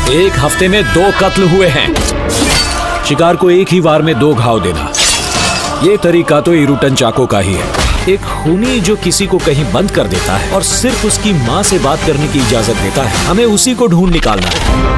एक हफ्ते में 2 कत्ल हुए हैं। शिकार को एक ही वार में 2 घाव देना, ये तरीका तो इरुटन चाको का ही है। एक खूनी जो किसी को कहीं बंद कर देता है और सिर्फ उसकी माँ से बात करने की इजाजत देता है, हमें उसी को ढूंढ निकालना है।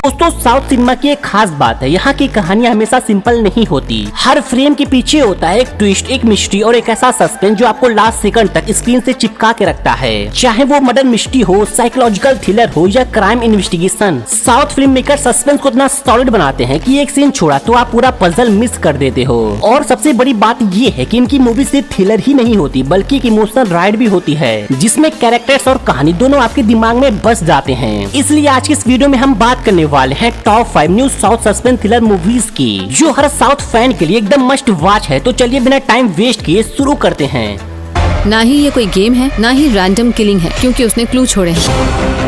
दोस्तों, साउथ सिनेमा की एक खास बात है, यहाँ की कहानियां हमेशा सिंपल नहीं होती। हर फ्रेम के पीछे होता है एक ट्विस्ट, एक मिस्ट्री और एक ऐसा सस्पेंस जो आपको लास्ट सेकंड तक स्क्रीन से चिपका के रखता है। चाहे वो मर्डर मिस्ट्री हो, साइकोलॉजिकल थ्रिलर हो या crime investigation, south film maker suspense को इतना सॉलिड बनाते हैं कि एक सीन छोड़ा तो आप पूरा पजल मिस कर देते हो। और सबसे बड़ी बात ये है कि इनकी मूवी सिर्फ थ्रिलर ही नहीं होती बल्कि एक इमोशनल राइड भी होती है, जिसमें कैरेक्टर्स और कहानी दोनों आपके दिमाग में बस जाते हैं। इसलिए आज की इस वीडियो में हम बात करने वाले हैं top 5 new south suspense thriller movies की, जो हर साउथ फैन के लिए एकदम मस्ट वॉच है। तो चलिए बिना टाइम वेस्ट किए शुरू करते हैं। ना ही ये कोई गेम है, ना ही रैंडम किलिंग है, क्योंकि उसने क्लू छोड़े हैं।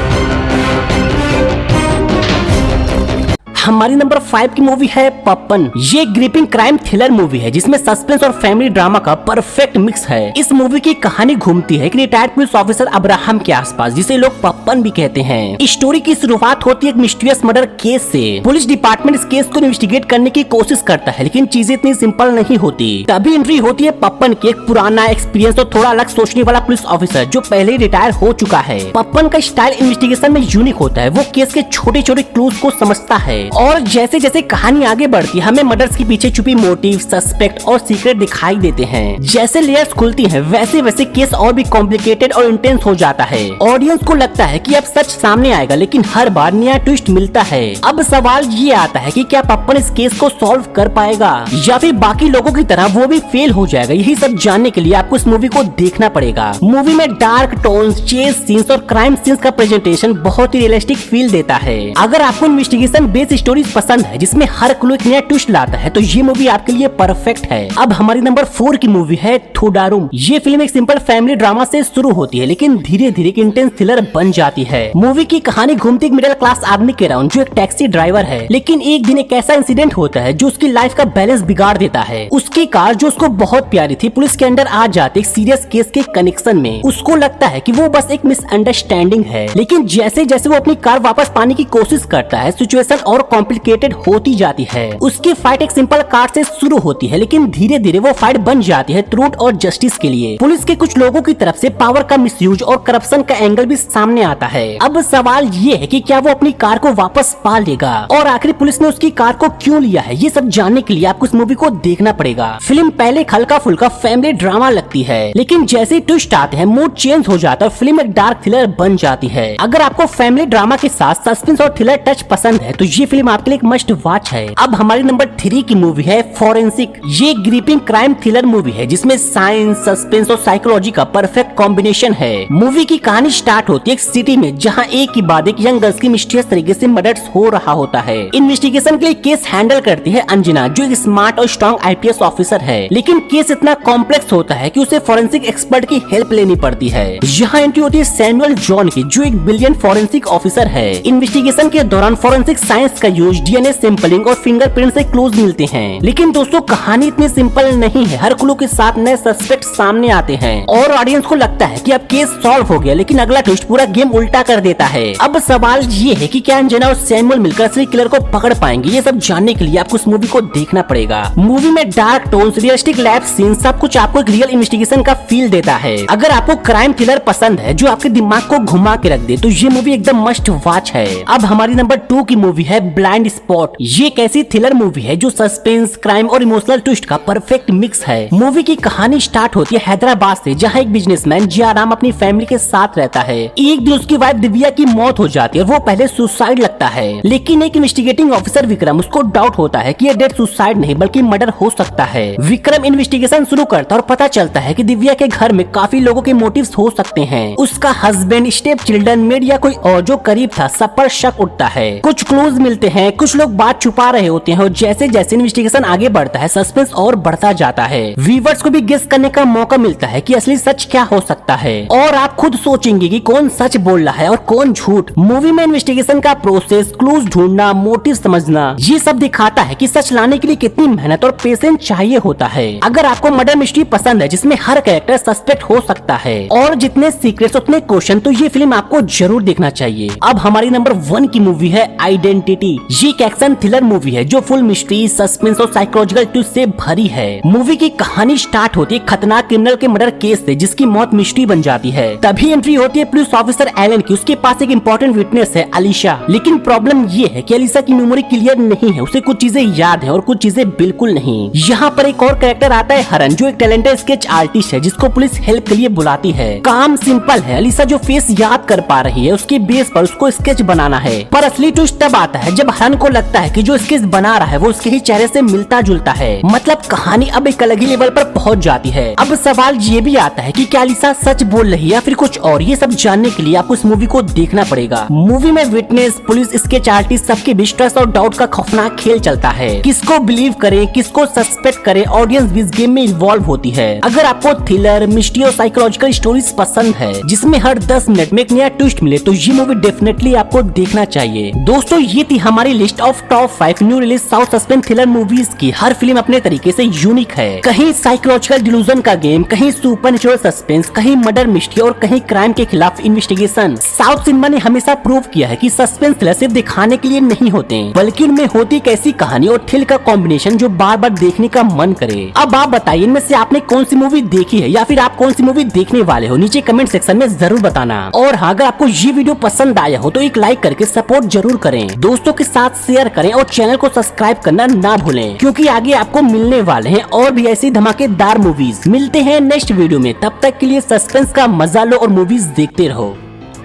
हमारी नंबर 5 की मूवी है पप्पन। ये ग्रिपिंग क्राइम थ्रिलर मूवी है जिसमें सस्पेंस और फैमिली ड्रामा का परफेक्ट मिक्स है। इस मूवी की कहानी घूमती है एक रिटायर्ड पुलिस ऑफिसर अब्राहम के आसपास, जिसे लोग पप्पन भी कहते हैं। इस स्टोरी की शुरुआत होती है एक मिस्टीरियस मर्डर केस से। पुलिस डिपार्टमेंट इस केस को इन्वेस्टिगेट करने की कोशिश करता है, लेकिन चीजें इतनी सिंपल नहीं होती। तभी एंट्री होती है पप्पन की एक पुराना एक्सपीरियंस और थोड़ा अलग सोचने वाला पुलिस ऑफिसर जो पहले ही रिटायर हो चुका है। पप्पन का स्टाइल इन्वेस्टिगेशन में यूनिक होता है। वो केस के छोटे छोटे क्लूज को समझता है और जैसे जैसे कहानी आगे बढ़ती है हमें मर्डर्स के पीछे छुपी मोटिव, सस्पेक्ट और सीक्रेट दिखाई देते हैं। जैसे लेयर्स खुलती हैं वैसे वैसे केस और भी कॉम्प्लिकेटेड और इंटेंस हो जाता है। ऑडियंस को लगता है कि अब सच सामने आएगा, लेकिन हर बार नया ट्विस्ट मिलता है। अब सवाल ये आता है कि क्या पप्पन इस केस को सॉल्व कर पाएगा या फिर बाकी लोगों की तरह वो भी फेल हो जाएगा। यही सब जानने के लिए आपको इस मूवी को देखना पड़ेगा। मूवी में डार्क टोन्स, चेस सीन्स और क्राइम सीन्स का प्रेजेंटेशन बहुत ही रियलिस्टिक फील देता है। अगर आपको इन्वेस्टिगेशन बेस्ड स्टोरीज पसंद है जिसमें हर क्लू एक नया ट्विस्ट लाता है तो ये मूवी आपके लिए परफेक्ट है। अब हमारी नंबर 4 की मूवी है थोडारुम। ये फिल्म एक सिंपल फैमिली ड्रामा से शुरू होती है, लेकिन धीरे धीरे एक इंटेंस थ्रिलर बन जाती है। मूवी की कहानी घूमती एक मिडिल क्लास आदमी के अराउंड जो एक टैक्सी ड्राइवर है, लेकिन एक दिन एक ऐसा इंसिडेंट होता है जो उसकी लाइफ का बैलेंस बिगाड़ देता है। उसकी कार जो उसको बहुत प्यारी थी पुलिस के अंडर आ जाती एक सीरियस केस के कनेक्शन में। उसको लगता है कि वो बस एक मिसअंडरस्टैंडिंग है, लेकिन जैसे जैसे वो अपनी कार वापस पाने की कोशिश करता है सिचुएशन और कॉम्प्लिकेटेड होती जाती है। उसकी फाइट एक सिंपल कार से शुरू होती है, लेकिन धीरे धीरे वो फाइट बन जाती है ट्रूथ और जस्टिस के लिए। पुलिस के कुछ लोगों की तरफ से पावर का मिसयूज और करप्शन का एंगल भी सामने आता है। अब सवाल ये है कि क्या वो अपनी कार को वापस पा लेगा और आखिर पुलिस ने उसकी कार को क्यों लिया है। ये सब जानने के लिए आपको इस मूवी को देखना पड़ेगा। फिल्म पहले हल्का फुल्का फैमिली ड्रामा लगती है, लेकिन जैसे ट्विस्ट आते हैं मूड चेंज हो जाता है और फिल्म एक डार्क थ्रिलर बन जाती है। अगर आपको फैमिली ड्रामा के साथ सस्पेंस और थ्रिलर टच पसंद है तो ये फिल्म आपके लिए एक मस्ट वॉच है। अब हमारी नंबर 3 की मूवी है फॉरेंसिक। ये ग्रिपिंग क्राइम थ्रिलर मूवी है जिसमें साइंस, सस्पेंस और साइकोलॉजी का परफेक्ट कॉम्बिनेशन है। मूवी की कहानी स्टार्ट होती है एक सिटी में जहां एक के बाद एक यंग गर्ल्स की मिस्टीरियस तरीके से मर्डर्स हो रहा होता है। इन्वेस्टिगेशन के लिए केस हैंडल करती है अंजना जो एक स्मार्ट और स्ट्रॉन्ग आईपीएस ऑफिसर है, लेकिन केस इतना कॉम्प्लेक्स होता है कि उसे फॉरेंसिक एक्सपर्ट की हेल्प लेनी पड़ती है। यहाँ एंट्री होती है सैमुअल जॉन की जो एक ब्रिलियंट फॉरेंसिक ऑफिसर है। इन्वेस्टिगेशन के दौरान फॉरेंसिक साइंस का यूज, डीएनए सैंपलिंग और फिंगरप्रिंट से क्लूज मिलते हैं, लेकिन दोस्तों कहानी इतनी सिंपल नहीं है। हर क्लू के साथ नए सस्पेक्ट सामने आते हैं और ऑडियंस को लगता है कि अब केस सॉल्व हो गया, लेकिन अगला ट्विस्ट पूरा गेम उल्टा कर देता है। अब सवाल ये है कि क्या अंजना और सैमुअल मिलकर असली किलर को पकड़ पाएंगे। ये सब जानने के लिए आपको इस मूवी को देखना पड़ेगा। मूवी में dark tones, realistic lab scene, सब कुछ आपको एक रियल इन्वेस्टिगेशन का फील देता है। अगर आपको क्राइम थ्रिलर पसंद है जो आपके दिमाग को घुमा के रख दे तो ये मूवी एकदम मस्ट वॉच है। अब हमारी नंबर 2 की मूवी है ब्लाइंड स्पॉट। ये एक ऐसी थ्रिलर मूवी है जो सस्पेंस, क्राइम और इमोशनल ट्विस्ट का परफेक्ट मिक्स है। मूवी की कहानी स्टार्ट होती है हैदराबाद से जहां एक बिजनेसमैन जियाराम अपनी फैमिली के साथ रहता है। एक दिन उसकी वाइफ दिव्या की मौत हो जाती है और वो पहले सुसाइड लगता है, लेकिन एक इन्वेस्टिगेटिंग ऑफिसर विक्रम उसको डाउट होता है कि यह डेथ सुसाइड नहीं बल्कि मर्डर हो सकता है। विक्रम इन्वेस्टिगेशन शुरू करता है और पता चलता है कि दिव्या के घर में काफी लोगों के मोटिव्स हो सकते हैं। उसका हस्बैंड, स्टेप चिल्ड्रन, मेड या कोई और जो करीब था सब पर शक उठता है। कुछ क्लूज मिलते होते हैं, कुछ लोग बात छुपा रहे होते हैं और जैसे जैसे इन्वेस्टिगेशन आगे बढ़ता है सस्पेंस और बढ़ता जाता है। व्यूअर्स को भी गेस करने का मौका मिलता है कि असली सच क्या हो सकता है और आप खुद सोचेंगे कि कौन सच बोल रहा है और कौन झूठ। मूवी में इन्वेस्टिगेशन का प्रोसेस, क्लूज ढूंढना, मोटिव समझना, ये सब दिखाता है कि सच लाने के लिए कितनी मेहनत और पेशेंस चाहिए होता है। अगर आपको मर्डर मिस्ट्री पसंद है जिसमें हर कैरेक्टर सस्पेक्ट हो सकता है और जितने सीक्रेट्स उतने क्वेश्चन, तो ये फिल्म आपको जरूर देखना चाहिए। अब हमारी नंबर 1 की मूवी है आइडेंटिटी। ये एक एक्शन थ्रिलर मूवी है जो फुल मिस्ट्री, सस्पेंस और साइकोलॉजिकल ट्विस्ट से भरी है। मूवी की कहानी स्टार्ट होती है खतरनाक क्रिमिनल के मर्डर केस से जिसकी मौत मिस्ट्री बन जाती है। तभी एंट्री होती है पुलिस ऑफिसर एलन की। उसके पास एक इम्पोर्टेंट विटनेस है अलीशा, लेकिन प्रॉब्लम ये है कि अलीशा की मेमोरी क्लियर नहीं है, उसे कुछ चीजें याद है और कुछ चीजें बिल्कुल नहीं। यहाँ पर एक और कैरेक्टर आता है हरन, जो एक टैलेंटेड स्केच आर्टिस्ट है जिसको पुलिस हेल्प के लिए बुलाती है। काम सिंपल है, अलीशा जो फेस याद कर पा रही है उसके बेस पर उसको स्केच बनाना है। पर असली ट्विस्ट तब आता है जब हरन को लगता है कि जो स्केच बना रहा है वो उसके ही चेहरे से मिलता जुलता है। मतलब कहानी अब एक अलग ही लेवल पर पहुँच जाती है। अब सवाल ये भी आता है कि क्या अलीशा सच बोल रही है या फिर कुछ और। ये सब जानने के लिए आपको इस मूवी को देखना पड़ेगा। मूवी में विटनेस, पुलिस, स्केच आर्टिस्ट सबके बीच ट्रस्ट और डाउट का खौफनाक खेल चलता है। किसको बिलीव करें, किसको सस्पेक्ट करें, ऑडियंस भी इस गेम में इन्वॉल्व होती है। अगर आपको थ्रिलर, मिस्ट्री और साइकोलॉजिकल स्टोरीज पसंद है जिसमें हर 10 मिनट में एक नया ट्विस्ट मिले, तो ये मूवी डेफिनेटली आपको देखना चाहिए। दोस्तों, ये थी हमारी list of top 5 new release south suspense thriller movies की। हर फिल्म अपने तरीके से यूनिक है। कहीं साइकोलॉजिकल डिल्यूजन का गेम, कहीं सुपरनेचुरल सस्पेंस, कहीं मर्डर मिस्ट्री और कहीं क्राइम के खिलाफ इन्वेस्टिगेशन। साउथ सिनेमा ने हमेशा प्रूव किया है कि सस्पेंस थ्रिलर सिर्फ दिखाने के लिए नहीं होते, बल्कि उनमें होती एक ऐसी कहानी और थ्रिल का कॉम्बिनेशन जो बार बार देखने का मन करे। अब आप बताइए इनमें से आपने कौन सी मूवी देखी है या फिर आप कौन सी मूवी देखने वाले हो, नीचे कमेंट सेक्शन में जरूर बताना। और हाँ, अगर आपको ये वीडियो पसंद आया हो तो एक लाइक करके सपोर्ट जरूर करें, दोस्तों के साथ शेयर करें और चैनल को सब्सक्राइब करना ना भूलें, क्योंकि आगे आपको मिलने वाले हैं और भी ऐसी धमाकेदार मूवीज। मिलते हैं नेक्स्ट वीडियो में, तब तक के लिए सस्पेंस का मजा लो और मूवीज देखते रहो।